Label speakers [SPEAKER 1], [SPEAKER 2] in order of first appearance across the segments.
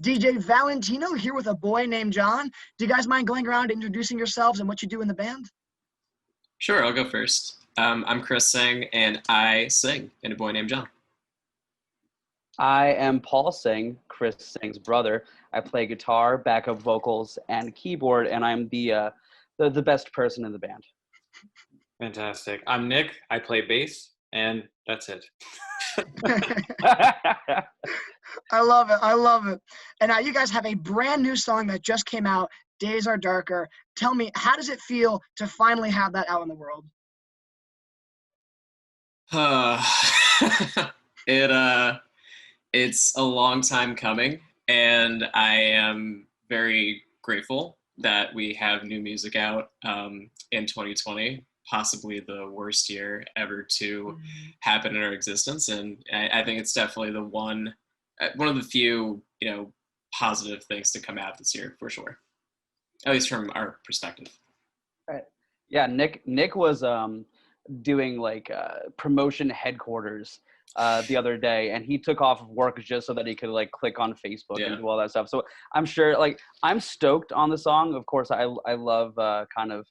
[SPEAKER 1] DJ Valentino here with a boy named John. Do you guys mind going around introducing yourselves and what you do in the band?
[SPEAKER 2] Sure, I'll go first. I'm Chris Singh, and I sing in A Boy Named John.
[SPEAKER 3] I am Paul Singh, Chris Singh's brother. I play guitar, backup vocals, and keyboard, and I'm the best person in the band.
[SPEAKER 4] Fantastic. I'm Nick. I play bass, and that's it.
[SPEAKER 1] I love it. I love it. And now you guys have a brand new song that just came out, Days Are Darker. Tell me, how does it feel to finally have that out in the world?
[SPEAKER 2] It's a long time coming, and I am very grateful that we have new music out in 2020, possibly the worst year ever to happen in our existence. And I think it's definitely the one of the few, positive things to come out this year, for sure. At least from our perspective.
[SPEAKER 3] Right. Yeah, Nick was doing like promotion headquarters the other day, and he took off of work just so that he could like click on Facebook and do all that stuff. So I'm sure, like, I'm stoked on the song. Of course, I love kind of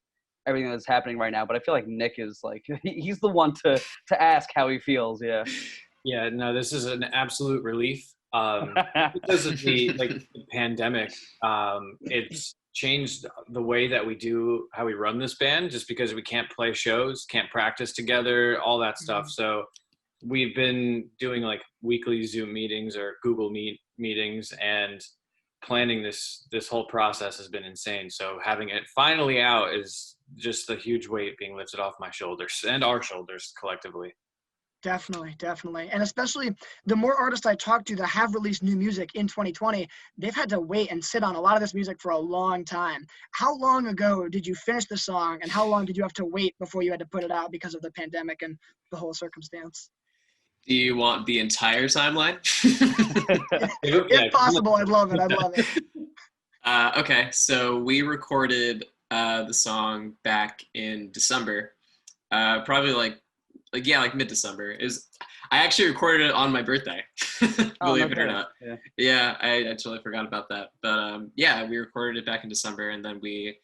[SPEAKER 3] everything that's happening right now, but I feel like Nick is like he's the one to ask how he feels.
[SPEAKER 4] Yeah, no, this is an absolute relief. Because of the pandemic, it's changed the way that how we run this band, just because we can't play shows, can't practice together, all that stuff. So we've been doing like weekly Zoom meetings or Google Meet meetings, and planning this whole process has been insane. So having it finally out is just a huge weight being lifted off my shoulders and our shoulders collectively.
[SPEAKER 1] Definitely. And especially the more artists I talk to that have released new music in 2020, they've had to wait and sit on a lot of this music for a long time. How long ago did you finish the song, and how long did you have to wait before you had to put it out because of the pandemic and the whole circumstance?
[SPEAKER 2] Do you want the entire timeline?
[SPEAKER 1] If possible, I'd love it.
[SPEAKER 2] Okay, so we recorded the song back in December, probably like mid-December. I actually recorded it on my birthday, believe it or not. Yeah, I totally forgot about that. But we recorded it back in December, and then we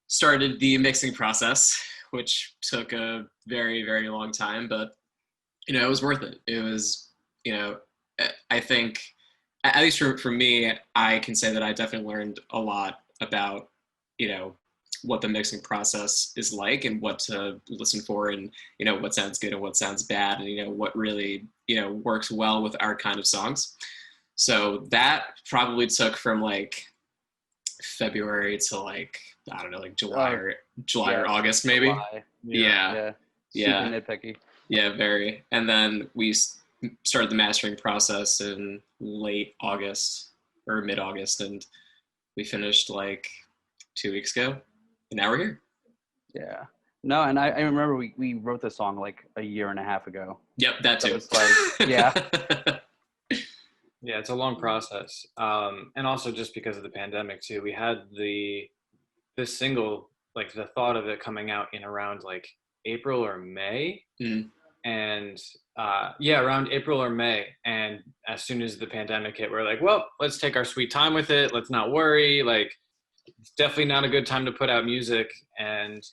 [SPEAKER 2] started the mixing process, which took a very, very long time, but it was worth it. It was, I think, at least for me, I can say that I definitely learned a lot about, what the mixing process is like, and what to listen for, and what sounds good and what sounds bad, and what really works well with our kind of songs. So that probably took from like February to like, I don't know, like July or August maybe.
[SPEAKER 3] July. Yeah. Super nitpicky.
[SPEAKER 2] Yeah, very. And then we started the mastering process in late August or mid-August, and we finished like 2 weeks ago. And now we're here.
[SPEAKER 3] Yeah. No, and I remember we wrote this song like a year and a half ago.
[SPEAKER 2] Yep, that too.
[SPEAKER 3] So it's like, yeah.
[SPEAKER 4] Yeah, it's a long process. And also just because of the pandemic too, we had this single, like the thought of it coming out in around like April or May. And around April or May. And as soon as the pandemic hit, we're like, well, let's take our sweet time with it. Let's not worry. Like, it's definitely not a good time to put out music. And,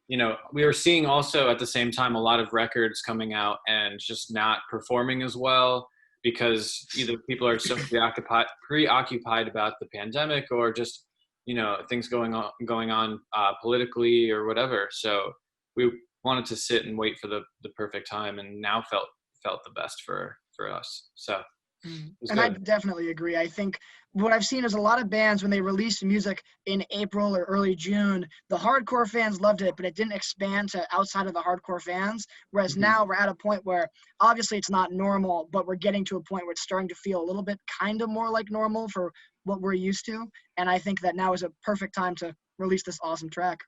[SPEAKER 4] we were seeing also at the same time a lot of records coming out and just not performing as well, because either people are so preoccupied about the pandemic, or just, things going on politically or whatever. So we wanted to sit and wait for the perfect time, and now felt the best for us. So
[SPEAKER 1] and I definitely agree. I think what I've seen is a lot of bands, when they release music in April or early June, the hardcore fans loved it, but it didn't expand to outside of the hardcore fans. Whereas now we're at a point where obviously it's not normal, but we're getting to a point where it's starting to feel a little bit kind of more like normal for what we're used to. And I think that now is a perfect time to release this awesome track.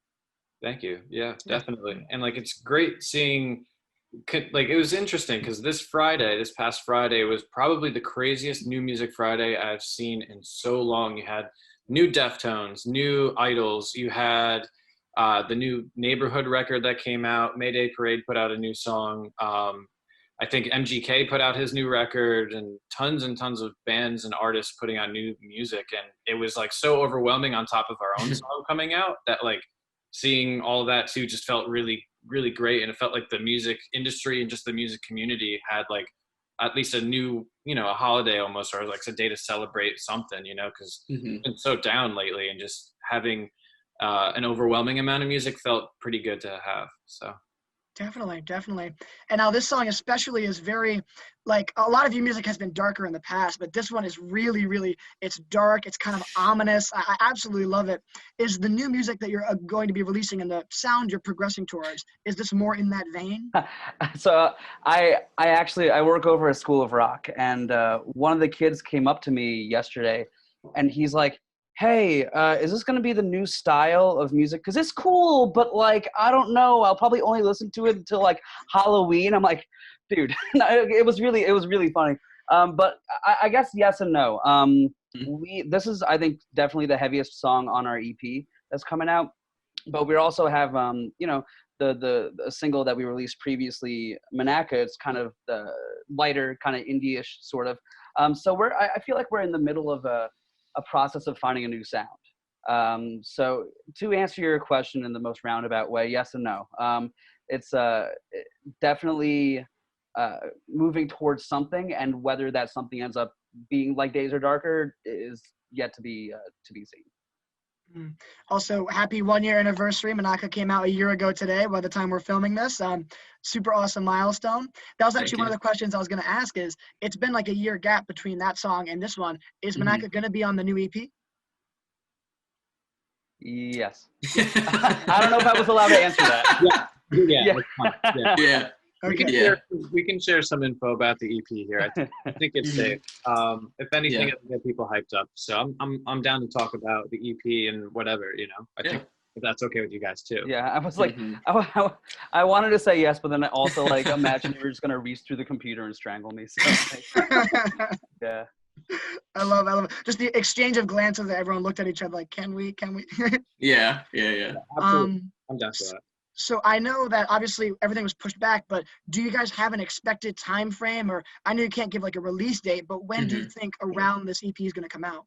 [SPEAKER 4] Thank you. Yeah, definitely. And like, it's great seeing, like, it was interesting because this past Friday was probably the craziest new music Friday I've seen in so long. You had new Deftones, new Idols, you had the new Neighborhood record that came out, Mayday Parade put out a new song, I think MGK put out his new record, and tons of bands and artists putting out new music, and it was like so overwhelming on top of our own song coming out that like seeing all of that too just felt really great. And it felt like the music industry and just the music community had like at least a new, a holiday almost, or like a day to celebrate something, because it's been so down lately, and just having an overwhelming amount of music felt pretty good to have. So
[SPEAKER 1] Definitely. And now this song especially is very, like, a lot of your music has been darker in the past, but this one is really, it's dark. It's kind of ominous. I absolutely love it. Is the new music that you're going to be releasing and the sound you're progressing towards, is this more in that vein?
[SPEAKER 3] So I work over at School of Rock, and one of the kids came up to me yesterday, and he's like, hey, is this going to be the new style of music? Because it's cool, but like, I don't know. I'll probably only listen to it until like Halloween. I'm like, dude, it was really funny. But I guess yes and no. This is, I think, definitely the heaviest song on our EP that's coming out. But we also have, the single that we released previously, Manaka. It's kind of the lighter, kind of indie-ish sort of. So I feel like we're in the middle of a process of finding a new sound. So to answer your question in the most roundabout way, yes and no. It's definitely moving towards something, and whether that something ends up being like Days Are Darker is yet to be seen.
[SPEAKER 1] Also, happy 1-year anniversary. Manaka came out a year ago today by the time we're filming this. Super awesome milestone. That was actually one of the questions I was going to ask. Is it's been like a year gap between that song and this one. Is Manaka going to be on the new EP?
[SPEAKER 3] Yes. I don't know if I was allowed to answer that.
[SPEAKER 4] Yeah.
[SPEAKER 1] Okay.
[SPEAKER 4] We can share some info about the EP here. I think it's safe. If anything, it'll get people hyped up. So I'm down to talk about the EP and whatever. I think if that's okay with you guys too.
[SPEAKER 3] Yeah, I was like, I wanted to say yes, but then I also like imagine you were just gonna reach through the computer and strangle me. So yeah.
[SPEAKER 1] I love it. Just the exchange of glances that everyone looked at each other like, can we?
[SPEAKER 2] Yeah.
[SPEAKER 4] Absolutely. I'm down for that.
[SPEAKER 1] So I know that obviously everything was pushed back, but do you guys have an expected time frame? Or I know you can't give like a release date, but when do you think around this EP is going to come out?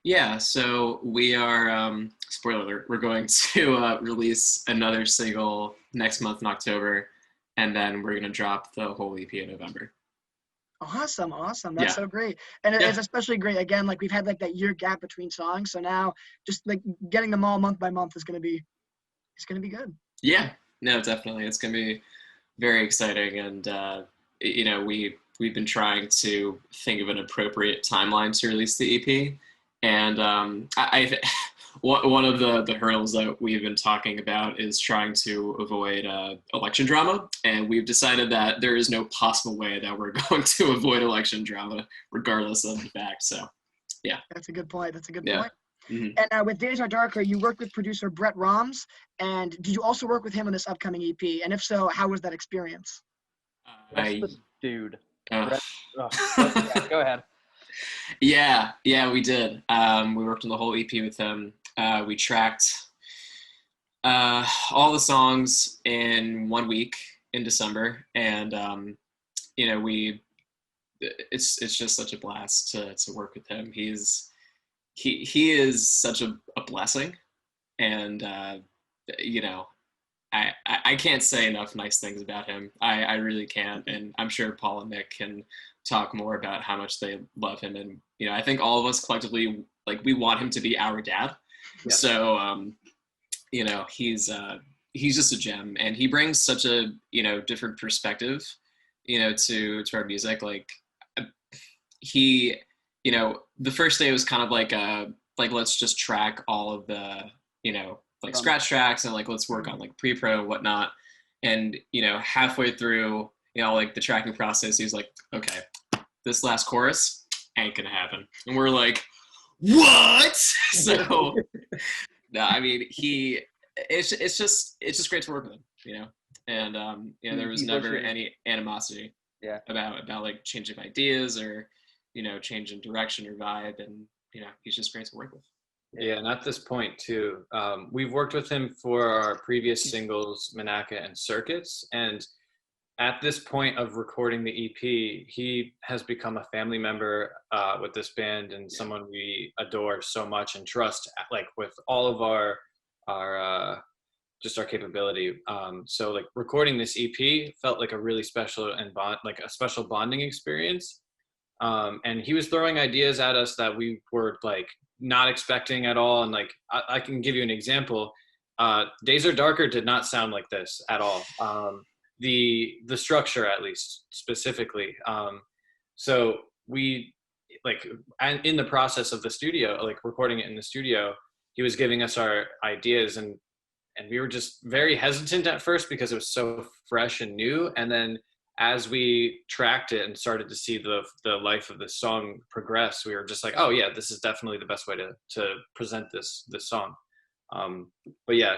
[SPEAKER 2] Yeah, so we are, spoiler alert, we're going to release another single next month in October, and then we're going to drop the whole EP in November.
[SPEAKER 1] Awesome. That's so great. And it's especially great, again, like we've had like that year gap between songs. So now just like getting them all month by month is going to be good.
[SPEAKER 2] Yeah, no, definitely. It's going to be very exciting. And, we've been trying to think of an appropriate timeline to release the EP. And one of the hurdles that we've been talking about is trying to avoid election drama. And we've decided that there is no possible way that we're going to avoid election drama, regardless of the fact. So, yeah.
[SPEAKER 1] That's a good point.
[SPEAKER 2] Mm-hmm.
[SPEAKER 1] And with Days Are Darker, you worked with producer Brett Roms. And did you also work with him on this upcoming EP? And if so, how was that experience?
[SPEAKER 3] Dude.
[SPEAKER 2] Go
[SPEAKER 3] ahead.
[SPEAKER 2] Yeah, we did. We worked on the whole EP with him. We tracked all the songs in 1 week in December, and it's just such a blast to work with him. He is such a blessing, and I can't say enough nice things about him. I really can't, and I'm sure Paul and Nick can talk more about how much they love him. And I think all of us collectively, like, we want him to be our dad. Yeah. So he's just a gem, and he brings such a different perspective to our music. Like he the first day was kind of like let's just track all of the like scratch tracks and like let's work on like pre-pro and whatnot. And halfway through like the tracking process, he's like, okay, this last chorus ain't gonna happen. And we're like, what? So no, I mean, it's just great to work with him, and there was never any animosity about like changing ideas or changing direction or vibe, and he's just great to work with.
[SPEAKER 4] Yeah, and at this point too, we've worked with him for our previous singles, Manaka and Circuits, and at this point of recording the EP, he has become a family member with this band and someone we adore so much and trust, like with all of our just our capability. So like recording this EP felt like a really special and like a special bonding experience. And he was throwing ideas at us that we were like not expecting at all. And like I can give you an example. Days Are Darker did not sound like this at all. The structure, at least specifically. So we like, and in the process of the studio, like recording it in the studio, he was giving us our ideas, and we were just very hesitant at first because it was so fresh and new. And then as we tracked it and started to see the life of the song progress, we were just like, oh yeah, this is definitely the best way to present this song. But yeah,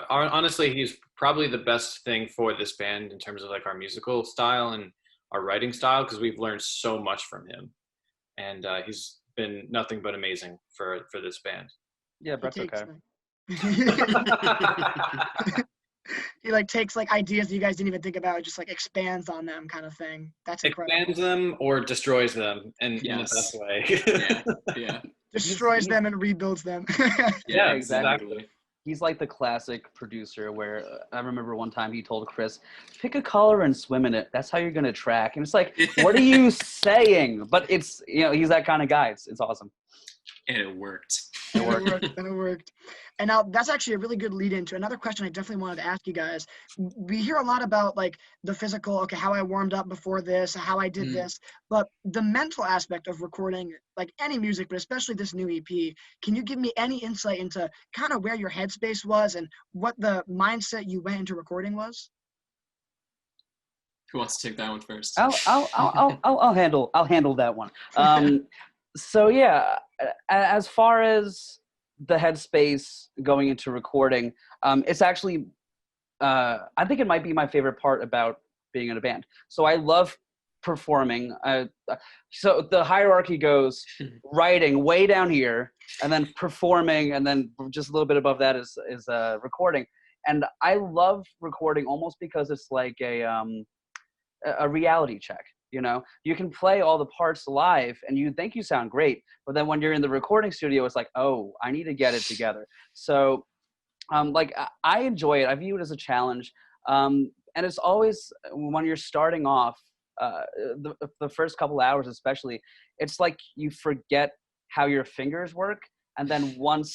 [SPEAKER 4] honestly, he's probably the best thing for this band in terms of like our musical style and our writing style, because we've learned so much from him, and he's been nothing but amazing for this band.
[SPEAKER 3] Yeah, Brett's okay.
[SPEAKER 1] He like takes like ideas that you guys didn't even think about, just like expands on them, kind of thing. That's incredible.
[SPEAKER 4] Expands them or destroys them in the best way.
[SPEAKER 2] Yeah.
[SPEAKER 1] Destroys them and rebuilds them.
[SPEAKER 4] Yeah, exactly.
[SPEAKER 3] He's like the classic producer where I remember one time he told Chris, pick a color and swim in it. That's how you're going to track. And it's like, what are you saying? But it's, he's that kind of guy. It's awesome.
[SPEAKER 2] And it worked.
[SPEAKER 1] It worked. And now that's actually a really good lead into another question I definitely wanted to ask you guys. We hear a lot about like the physical, okay, how I warmed up before this, how I did this, but the mental aspect of recording like any music, but especially this new EP, can you give me any insight into kind of where your headspace was and what the mindset you went into recording was?
[SPEAKER 2] Who wants to take that one first?
[SPEAKER 3] I'll handle that one. So yeah, as far as the headspace going into recording, it's actually, I think it might be my favorite part about being in a band. So I love performing. So the hierarchy goes writing way down here, and then performing, and then just a little bit above that is recording. And I love recording almost because it's like a reality check. You can play all the parts live and you think you sound great, but then when you're in the recording studio, it's like, oh, I need to get it together. So like I enjoy it. I view it as a challenge. And it's always, when you're starting off, the first couple hours especially, it's like you forget how your fingers work. And then once